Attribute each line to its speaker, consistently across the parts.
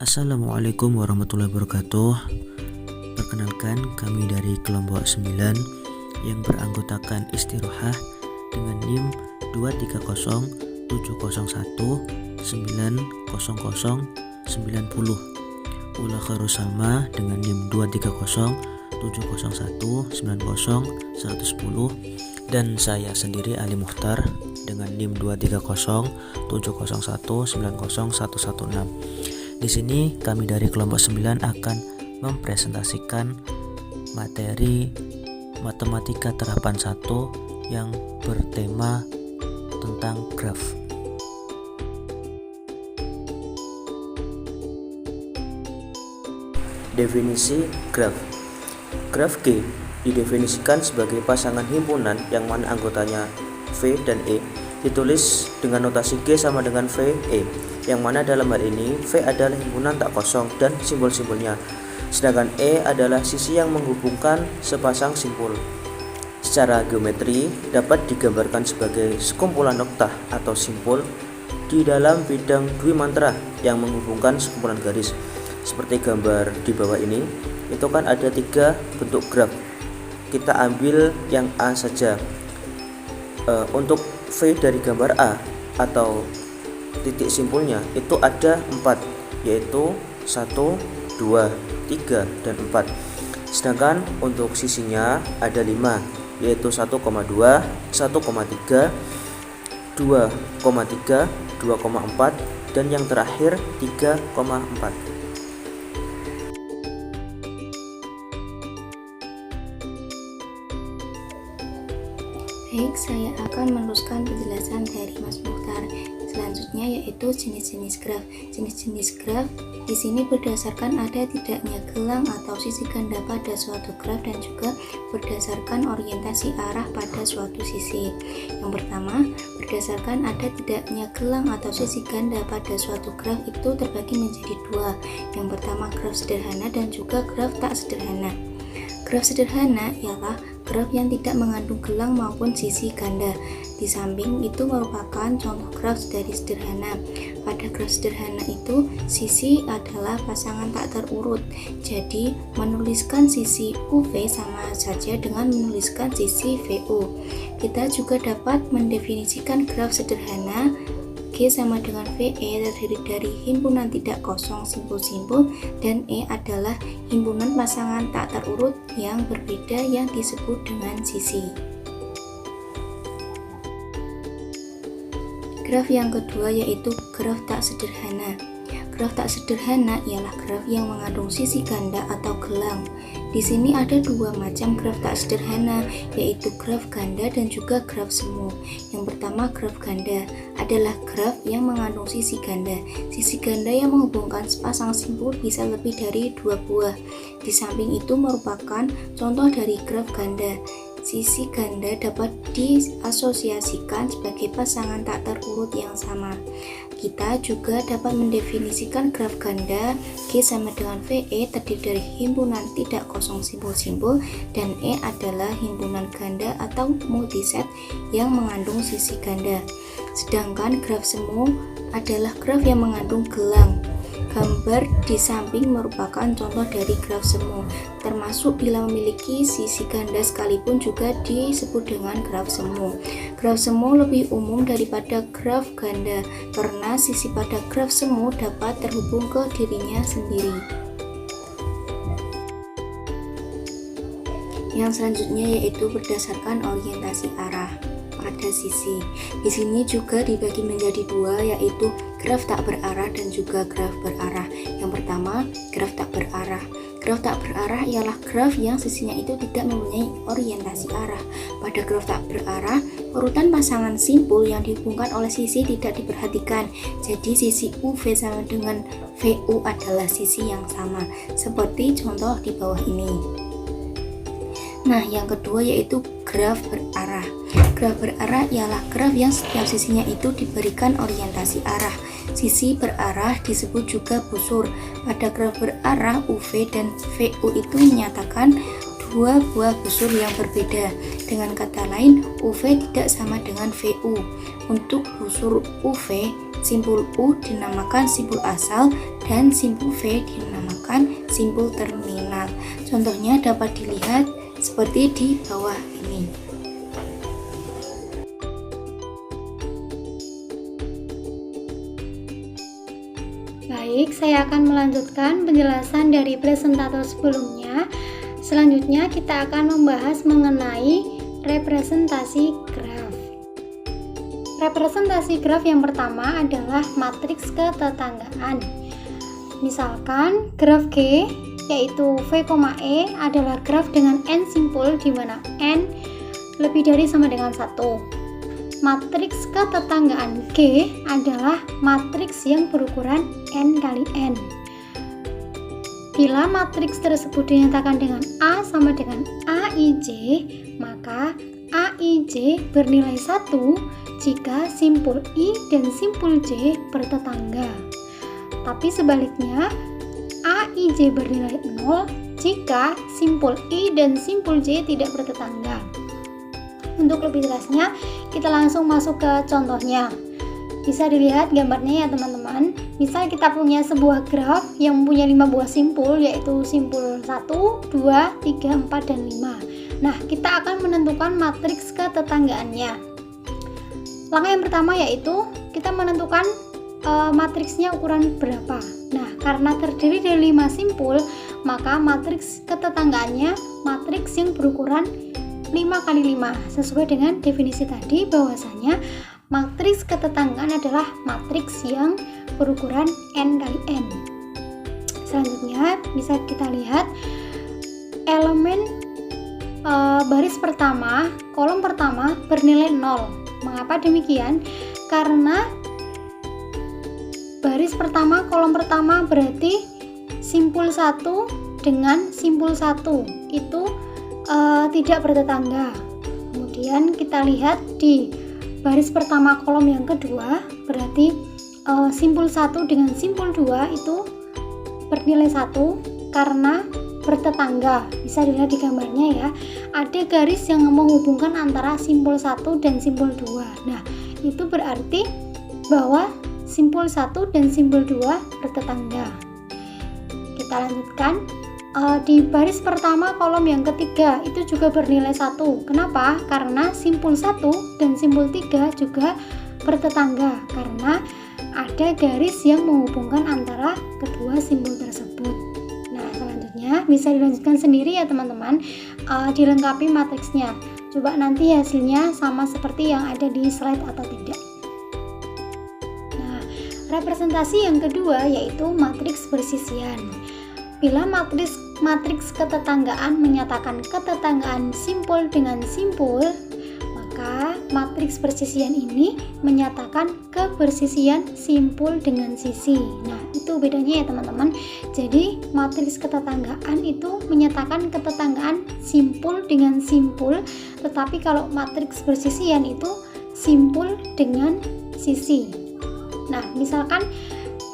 Speaker 1: Assalamualaikum warahmatullahi wabarakatuh. Perkenalkan, kami dari kelompok 9 yang beranggotakan Istirohah dengan NIM 2307190090090. Ula Khairul Salma dengan NIM 23070190110, dan saya sendiri Ali Mukhtar dengan NIM 23070190116. Di sini kami dari kelompok 9 akan mempresentasikan materi Matematika Terapan 1 yang bertema tentang graf. Definisi graf. Graf G didefinisikan sebagai pasangan himpunan yang mana anggotanya V dan E, ditulis dengan notasi G sama dengan V, E, yang mana dalam hal ini V adalah himpunan tak kosong dan simbol-simbolnya, sedangkan E adalah sisi yang menghubungkan sepasang simpul. Secara geometri dapat digambarkan sebagai sekumpulan noktah atau simpul di dalam bidang dwimantra yang menghubungkan sekumpulan garis. Seperti gambar di bawah ini, itu kan ada 3 bentuk graf. Kita ambil yang A saja. Untuk V dari gambar A atau titik simpulnya itu ada 4, yaitu 1, 2, 3, dan 4. Sedangkan untuk sisinya ada 5, yaitu 1,2, 1,3, 2,3, 2,4, dan yang terakhir 3,4.
Speaker 2: Baik, saya akan meneruskan penjelasan dari Mas Mukhtar. Selanjutnya yaitu jenis-jenis graf. Jenis-jenis graf di sini berdasarkan ada tidaknya gelang atau sisi ganda pada suatu graf dan juga berdasarkan orientasi arah pada suatu sisi. Yang pertama, berdasarkan ada tidaknya gelang atau sisi ganda pada suatu graf itu terbagi menjadi 2. Yang pertama graf sederhana dan juga graf tak sederhana. Graf sederhana ialah graf yang tidak mengandung gelang maupun sisi ganda. Di samping itu merupakan contoh graf dari sederhana. Pada graf sederhana itu sisi adalah pasangan tak terurut. Jadi menuliskan sisi UV sama saja dengan menuliskan sisi VU. Kita juga dapat mendefinisikan graf sederhana. G sama dengan VE terdiri dari himpunan tidak kosong simpul-simpul, dan E adalah himpunan pasangan tak terurut yang berbeda yang disebut dengan sisi. Graf yang kedua yaitu graf tak sederhana. Graf tak sederhana ialah graf yang mengandung sisi ganda atau gelang. Di sini ada 2 macam graf tak sederhana, yaitu graf ganda dan juga graf semu. Yang pertama, graf ganda adalah graf yang mengandung sisi ganda. Sisi ganda yang menghubungkan sepasang simpul bisa lebih dari 2 buah. Di samping itu merupakan contoh dari graf ganda. Sisi ganda dapat diasosiasikan sebagai pasangan tak terurut yang sama. Kita juga dapat mendefinisikan graf ganda G sama dengan VE terdiri dari himpunan tidak kosong simpul-simpul, dan E adalah himpunan ganda atau multiset yang mengandung sisi ganda. Sedangkan graf semu adalah graf yang mengandung gelang. Gambar di samping merupakan contoh dari graf semu, termasuk bila memiliki sisi ganda sekalipun juga disebut dengan graf semu. Graf semu lebih umum daripada graf ganda karena sisi pada graf semu dapat terhubung ke dirinya sendiri. Yang selanjutnya yaitu berdasarkan orientasi arah pada sisi. Di sini juga dibagi menjadi 2, yaitu graf tak berarah dan juga graf berarah. Yang pertama, graf tak berarah. Graf tak berarah ialah graf yang sisinya itu tidak mempunyai orientasi arah. Pada graf tak berarah, urutan pasangan simpul yang dihubungkan oleh sisi tidak diperhatikan. Jadi sisi UV sama dengan VU adalah sisi yang sama, seperti contoh di bawah ini. Nah, yang kedua yaitu graf berarah. Graf berarah ialah graf yang setiap sisinya itu diberikan orientasi arah. Sisi berarah disebut juga busur. Pada graf berarah UV dan VU itu menyatakan 2 buah busur yang berbeda. Dengan kata lain, UV tidak sama dengan VU. Untuk busur UV, simpul U dinamakan simpul asal dan simpul V dinamakan simpul terminal. Contohnya dapat dilihat seperti di bawah ini.
Speaker 3: Baik, saya akan melanjutkan penjelasan dari presentator sebelumnya. Selanjutnya kita akan membahas mengenai representasi graf. Representasi graf yang pertama adalah matriks ketetanggaan. Misalkan graf G yaitu V, E adalah graf dengan n simpul di mana n lebih dari sama dengan 1. Matriks ketetanggaan G adalah matriks yang berukuran n kali n. Bila matriks tersebut dinyatakan dengan A sama dengan AIJ, maka AIJ bernilai 1 jika simpul I dan simpul J bertetangga. Tapi sebaliknya, AIJ bernilai 0 jika simpul I dan simpul J tidak bertetangga. Untuk lebih jelasnya, kita langsung masuk ke contohnya. Bisa dilihat gambarnya ya teman-teman. Misal kita punya sebuah graf yang mempunyai 5 buah simpul, yaitu simpul 1, 2, 3, 4, dan 5. Nah, kita akan menentukan matriks ketetanggaannya. Langkah yang pertama yaitu kita menentukan matriksnya ukuran berapa. Nah, karena terdiri dari 5 simpul, maka matriks ketetanggaannya matriks yang berukuran 5 kali 5 sesuai dengan definisi tadi bahwasanya matriks ketetanggaan adalah matriks yang berukuran n kali n. Selanjutnya bisa kita lihat elemen baris pertama, kolom pertama bernilai 0. Mengapa demikian? Karena baris pertama, kolom pertama berarti simpul 1 dengan simpul 1 itu tidak bertetangga. Kemudian kita lihat di baris pertama kolom yang kedua berarti simpul 1 dengan simpul 2 itu bernilai 1 karena bertetangga. Bisa dilihat di gambarnya ya, ada garis yang menghubungkan antara simpul 1 dan simpul 2. Nah, itu berarti bahwa simpul 1 dan simpul 2 bertetangga. Kita lanjutkan. Di baris pertama kolom yang ketiga itu juga bernilai 1. Kenapa? Karena simpul 1 dan simpul 3 juga bertetangga karena ada garis yang menghubungkan antara kedua simpul tersebut. Nah, selanjutnya bisa dilanjutkan sendiri ya teman-teman, dilengkapi matriksnya. Coba nanti hasilnya sama seperti yang ada di slide atau tidak. Nah, representasi yang kedua yaitu matriks bersisian. Bila matriks ketetanggaan menyatakan ketetanggaan simpul dengan simpul, maka matriks bersisian ini menyatakan kebersisian simpul dengan sisi. Nah, itu bedanya ya teman-teman. Jadi, matriks ketetanggaan itu menyatakan ketetanggaan simpul dengan simpul, tetapi kalau matriks bersisian itu simpul dengan sisi. Nah, misalkan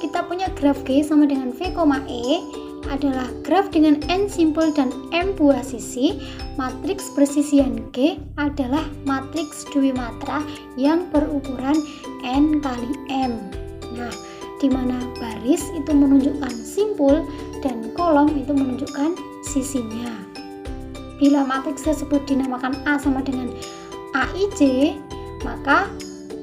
Speaker 3: kita punya graf G sama dengan V, E adalah graf dengan n simpul dan m buah sisi. Matriks bersisian G adalah matriks dwimatra yang berukuran n kali m. Nah, di mana baris itu menunjukkan simpul dan kolom itu menunjukkan sisinya. Bila matriks tersebut dinamakan A sama dengan AIJ, maka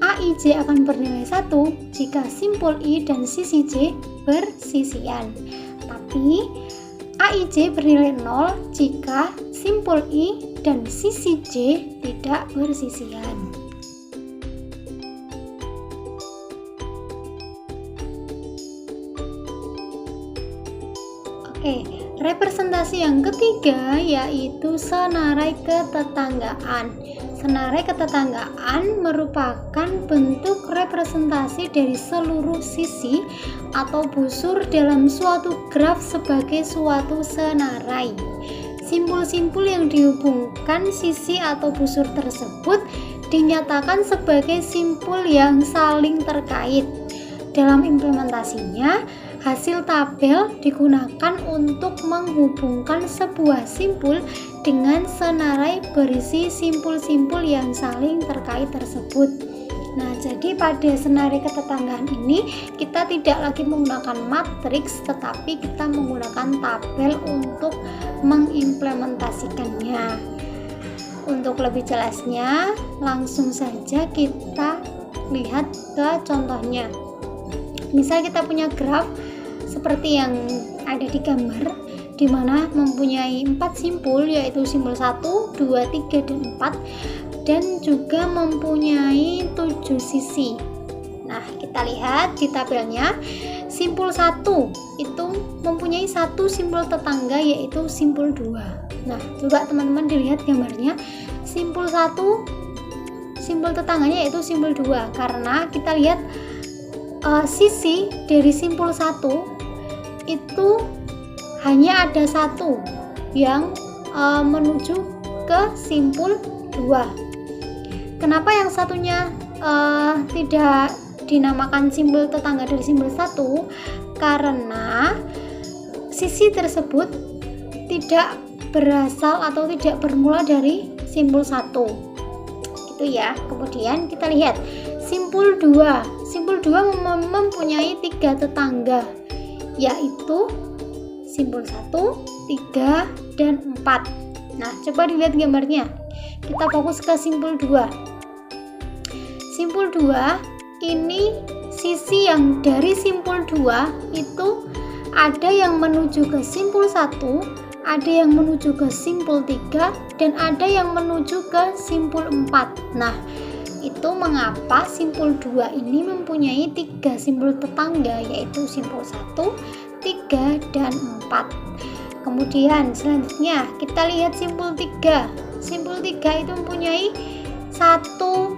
Speaker 3: AIJ akan bernilai 1 jika simpul I dan sisi J bersisian. Tapi AIJ bernilai 0 jika simpul I dan sisi J tidak bersisian. Oke, representasi yang ketiga yaitu senarai ketetanggaan. Senarai ketetanggaan merupakan bentuk representasi dari seluruh sisi atau busur dalam suatu graf sebagai suatu senarai. Simpul-simpul yang dihubungkan sisi atau busur tersebut dinyatakan sebagai simpul yang saling terkait. Dalam implementasinya, hasil tabel digunakan untuk menghubungkan sebuah simpul dengan senarai berisi simpul-simpul yang saling terkait tersebut. Nah, jadi pada senari ketetanggaan ini kita tidak lagi menggunakan matriks, tetapi kita menggunakan tabel untuk mengimplementasikannya. Untuk lebih jelasnya, langsung saja kita lihat ke contohnya. Misal kita punya graf seperti yang ada di gambar, di mana mempunyai 4 simpul, yaitu simpul 1, 2, 3, dan 4, dan juga mempunyai 7 sisi. Nah, kita lihat di tabelnya, simpul 1 itu mempunyai 1 simpul tetangga, yaitu simpul 2. Nah, coba teman-teman dilihat gambarnya, simpul 1 simpul tetangganya yaitu simpul 2, karena kita lihat sisi dari simpul 1 itu hanya ada 1 yang menuju ke simpul 2. Kenapa yang satunya tidak dinamakan simpul tetangga dari simpul 1? Karena sisi tersebut tidak berasal atau tidak bermula dari simpul 1. Itu ya. Kemudian kita lihat simpul 2. Simpul 2 mempunyai 3 tetangga, yaitu simpul 1, 3, dan 4. Nah, coba dilihat gambarnya. Kita fokus ke simpul 2. Simpul 2 ini sisi yang dari simpul 2 itu ada yang menuju ke simpul 1, ada yang menuju ke simpul 3, dan ada yang menuju ke simpul 4. Nah, itu mengapa simpul 2 ini mempunyai 3 simpul tetangga, yaitu simpul 1, 3, dan 4. Kemudian selanjutnya kita lihat simpul 3. Simpul 3 itu mempunyai 1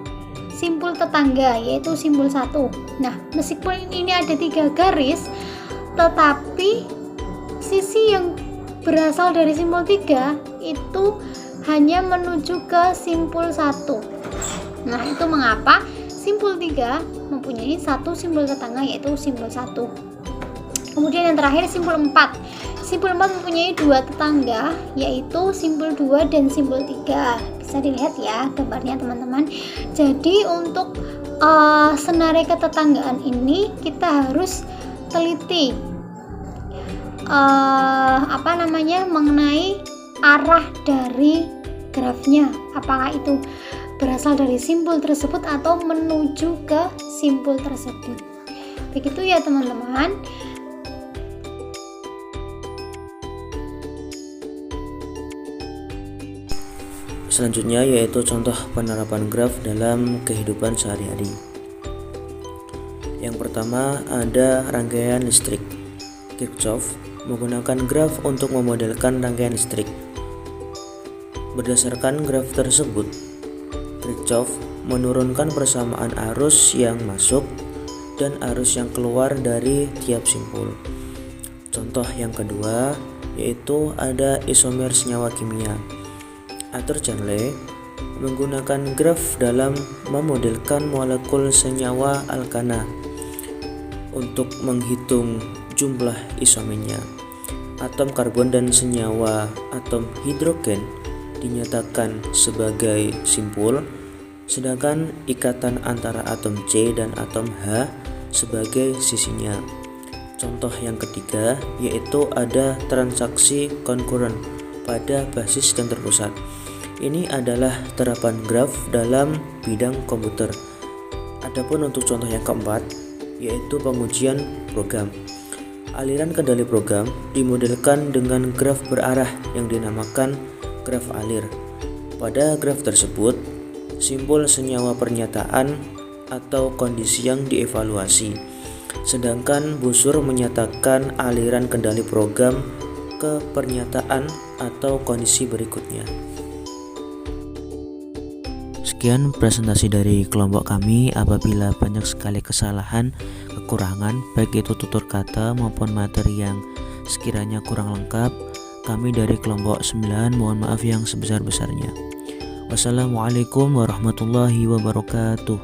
Speaker 3: simpul tetangga, yaitu simpul 1. Nah, meskipun ini ada 3 garis, tetapi sisi yang berasal dari simpul 3 itu hanya menuju ke simpul 1. Nah, itu mengapa simpul 3 mempunyai 1 simpul tetangga, yaitu simpul 1. Kemudian yang terakhir simpul 4. Simpul 4 mempunyai 2 tetangga, yaitu simpul 2 dan simpul 3. Bisa dilihat ya gambarnya teman-teman. Jadi untuk senari ketetanggaan ini kita harus teliti mengenai arah dari grafnya, apakah itu berasal dari simpul tersebut atau menuju ke simpul tersebut. Begitu ya teman-teman.
Speaker 1: Selanjutnya yaitu contoh penerapan graf dalam kehidupan sehari-hari. Yang pertama ada rangkaian listrik. Kirchhoff menggunakan graf untuk memodelkan rangkaian listrik. Berdasarkan graf tersebut, Kirchhoff menurunkan persamaan arus yang masuk dan arus yang keluar dari tiap simpul. Contoh yang kedua yaitu ada isomer senyawa kimia. Arthur Janley menggunakan graf dalam memodelkan molekul senyawa alkana untuk menghitung jumlah isomernya. Atom karbon dan senyawa atom hidrogen dinyatakan sebagai simpul, sedangkan ikatan antara atom C dan atom H sebagai sisinya. Contoh yang ketiga yaitu ada transaksi konkuren pada basis dan terpusat. Ini adalah terapan graf dalam bidang komputer. Adapun untuk contoh yang keempat yaitu pengujian program. Aliran kendali program dimodelkan dengan graf berarah yang dinamakan graf alir. Pada graf tersebut, simpul senyawa pernyataan atau kondisi yang dievaluasi, sedangkan busur menyatakan aliran kendali program ke pernyataan atau kondisi berikutnya. Sekian presentasi dari kelompok kami. Apabila banyak sekali kesalahan, kekurangan, baik itu tutur kata maupun materi yang sekiranya kurang lengkap, kami dari kelompok 9 mohon maaf yang sebesar-besarnya. Wassalamualaikum warahmatullahi wabarakatuh.